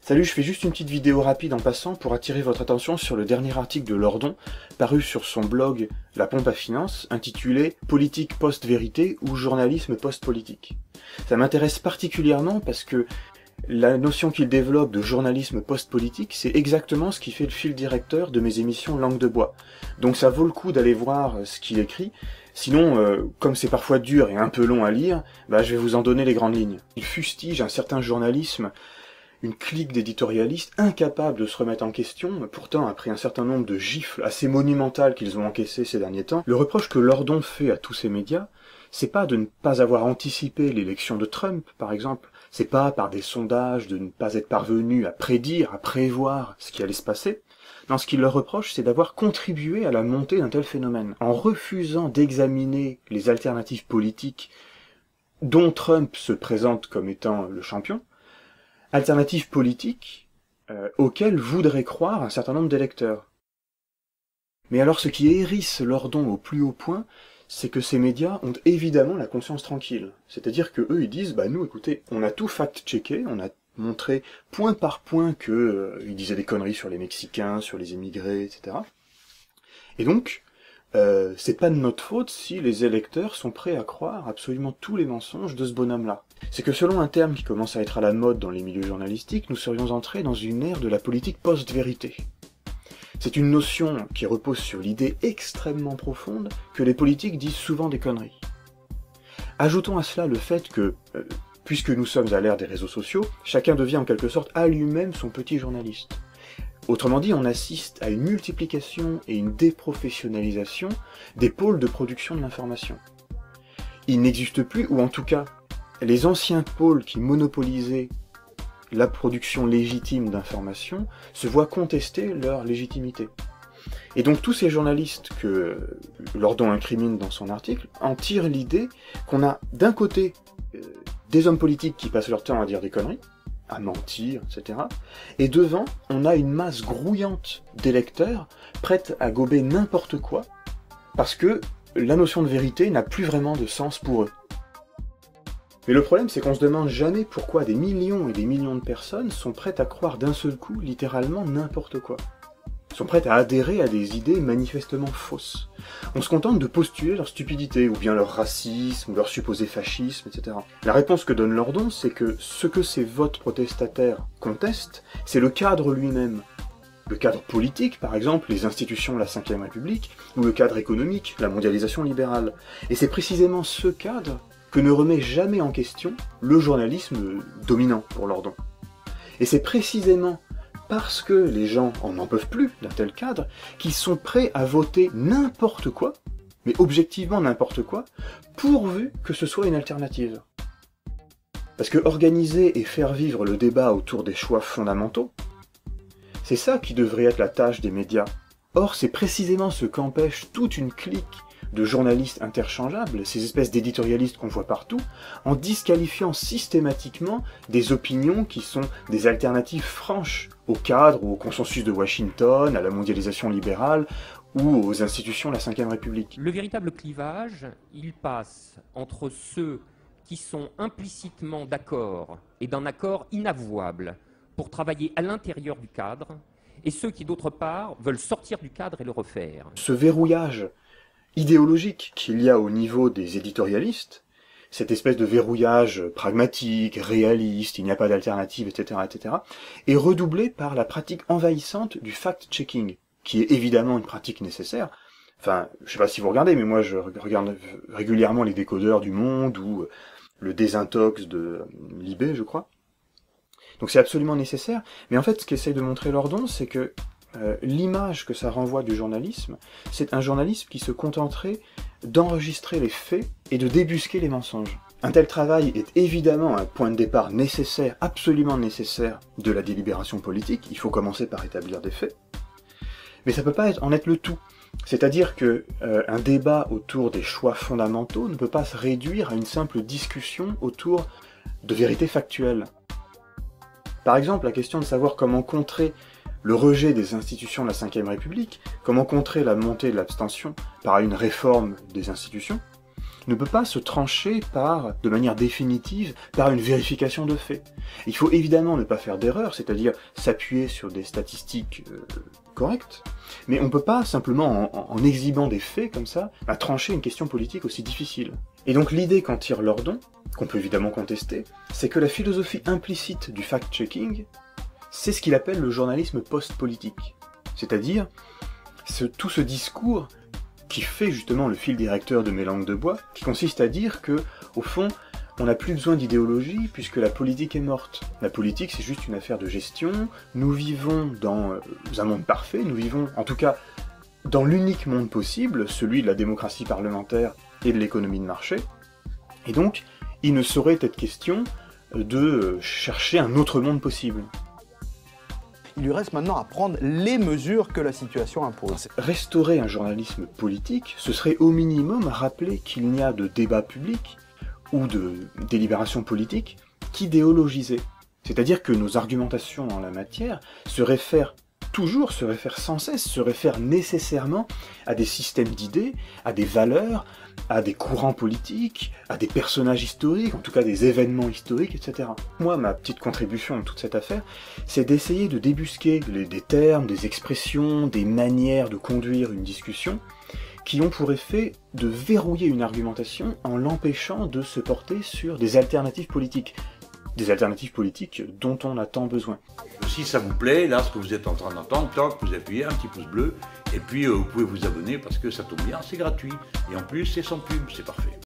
Salut, je fais juste une petite vidéo rapide en passant pour attirer votre attention sur le dernier article de Lordon, paru sur son blog La Pompe à Finance, intitulé « Politique post-vérité » ou « Journalisme post-politique ». Ça m'intéresse particulièrement parce que la notion qu'il développe de journalisme post-politique, c'est exactement ce qui fait le fil directeur de mes émissions Langue de bois. Donc ça vaut le coup d'aller voir ce qu'il écrit. Sinon, comme c'est parfois dur et un peu long à lire, je vais vous en donner les grandes lignes. Il fustige un certain journalisme, une clique d'éditorialistes incapables de se remettre en question, pourtant après un certain nombre de gifles assez monumentales qu'ils ont encaissées ces derniers temps. Le reproche que Lordon fait à tous ces médias, c'est pas de ne pas avoir anticipé l'élection de Trump, par exemple, c'est pas par des sondages de ne pas être parvenu à prédire, à prévoir ce qui allait se passer. Non, ce qu'il leur reproche, c'est d'avoir contribué à la montée d'un tel phénomène. En refusant d'examiner les alternatives politiques dont Trump se présente comme étant le champion, alternatives politiques auxquelles voudraient croire un certain nombre d'électeurs. Mais alors ce qui hérisse Lordon au plus haut point, c'est que ces médias ont évidemment la conscience tranquille. C'est-à-dire que eux ils disent, nous écoutez, on a tout fact-checké, on a montré point par point que ils disaient des conneries sur les Mexicains, sur les émigrés, etc. Et donc, c'est pas de notre faute si les électeurs sont prêts à croire absolument tous les mensonges de ce bonhomme-là. C'est que selon un terme qui commence à être à la mode dans les milieux journalistiques, nous serions entrés dans une ère de la politique post-vérité. C'est une notion qui repose sur l'idée extrêmement profonde que les politiques disent souvent des conneries. Ajoutons à cela le fait que, puisque nous sommes à l'ère des réseaux sociaux, chacun devient en quelque sorte à lui-même son petit journaliste. Autrement dit, on assiste à une multiplication et une déprofessionnalisation des pôles de production de l'information. Il n'existe plus, ou en tout cas, les anciens pôles qui monopolisaient la production légitime d'informations se voient contester leur légitimité. Et donc tous ces journalistes que Lordon incrimine dans son article en tirent l'idée qu'on a d'un côté des hommes politiques qui passent leur temps à dire des conneries, à mentir, etc. Et devant, on a une masse grouillante d'électeurs prêtes à gober n'importe quoi, parce que la notion de vérité n'a plus vraiment de sens pour eux. Mais le problème, c'est qu'on se demande jamais pourquoi des millions et des millions de personnes sont prêtes à croire d'un seul coup, littéralement, n'importe quoi. Sont prêtes à adhérer à des idées manifestement fausses. On se contente de postuler leur stupidité, ou bien leur racisme, ou leur supposé fascisme, etc. La réponse que donne Lordon, c'est que ce que ces votes protestataires contestent, c'est le cadre lui-même. Le cadre politique, par exemple, les institutions de la Ve République, ou le cadre économique, la mondialisation libérale. Et c'est précisément ce cadre que ne remet jamais en question le journalisme dominant pour Lordon. Et c'est précisément parce que les gens n'en peuvent plus d'un tel cadre qu'ils sont prêts à voter n'importe quoi, mais objectivement n'importe quoi, pourvu que ce soit une alternative. Parce que organiser et faire vivre le débat autour des choix fondamentaux, c'est ça qui devrait être la tâche des médias. Or, c'est précisément ce qu'empêche toute une clique de journalistes interchangeables, ces espèces d'éditorialistes qu'on voit partout, en disqualifiant systématiquement des opinions qui sont des alternatives franches au cadre ou au consensus de Washington, à la mondialisation libérale ou aux institutions de la Ve République. Le véritable clivage, il passe entre ceux qui sont implicitement d'accord et d'un accord inavouable pour travailler à l'intérieur du cadre, et ceux qui, d'autre part, veulent sortir du cadre et le refaire. Ce verrouillage idéologique qu'il y a au niveau des éditorialistes, cette espèce de verrouillage pragmatique, réaliste, il n'y a pas d'alternative, etc., est redoublé par la pratique envahissante du fact-checking, qui est évidemment une pratique nécessaire. Enfin, je sais pas si vous regardez, mais moi je regarde régulièrement les décodeurs du Monde ou le désintox de Libé, je crois. Donc c'est absolument nécessaire, mais en fait ce qu'essaye de montrer Lordon, c'est que l'image que ça renvoie du journalisme, c'est un journalisme qui se contenterait d'enregistrer les faits et de débusquer les mensonges. Un tel travail est évidemment un point de départ nécessaire, absolument nécessaire, de la délibération politique, il faut commencer par établir des faits, mais ça peut pas en être le tout. C'est-à-dire que un débat autour des choix fondamentaux ne peut pas se réduire à une simple discussion autour de vérités factuelles. Par exemple, la question de savoir comment contrer le rejet des institutions de la Ve République, comment contrer la montée de l'abstention par une réforme des institutions, ne peut pas se trancher de manière définitive par une vérification de faits. Il faut évidemment ne pas faire d'erreur, c'est-à-dire s'appuyer sur des statistiques correctes, mais on ne peut pas simplement, en exhibant des faits comme ça, trancher une question politique aussi difficile. Et donc l'idée qu'en tire Lordon, qu'on peut évidemment contester, c'est que la philosophie implicite du fact-checking, c'est ce qu'il appelle le journalisme post-politique. C'est-à-dire tout ce discours qui fait justement le fil directeur de Mes langues de bois, qui consiste à dire que, au fond, on n'a plus besoin d'idéologie puisque la politique est morte. La politique, c'est juste une affaire de gestion. Nous vivons dans un monde parfait, nous vivons, en tout cas, dans l'unique monde possible, celui de la démocratie parlementaire et de l'économie de marché. Et donc, il ne saurait être question de chercher un autre monde possible. Il lui reste maintenant à prendre les mesures que la situation impose. Restaurer un journalisme politique, ce serait au minimum rappeler qu'il n'y a de débat public ou de délibération politique qu'idéologisée. C'est-à-dire que nos argumentations en la matière se réfèrent sans cesse, se réfèrent nécessairement à des systèmes d'idées, à des valeurs, à des courants politiques, à des personnages historiques, en tout cas des événements historiques, etc. Moi, ma petite contribution à toute cette affaire, c'est d'essayer de débusquer des termes, des expressions, des manières de conduire une discussion qui ont pour effet de verrouiller une argumentation en l'empêchant de se porter sur des alternatives politiques. Des alternatives politiques dont on a tant besoin. Si ça vous plaît, là, ce que vous êtes en train d'entendre, vous appuyez un petit pouce bleu, et puis vous pouvez vous abonner parce que ça tombe bien, c'est gratuit. Et en plus, c'est sans pub, c'est parfait.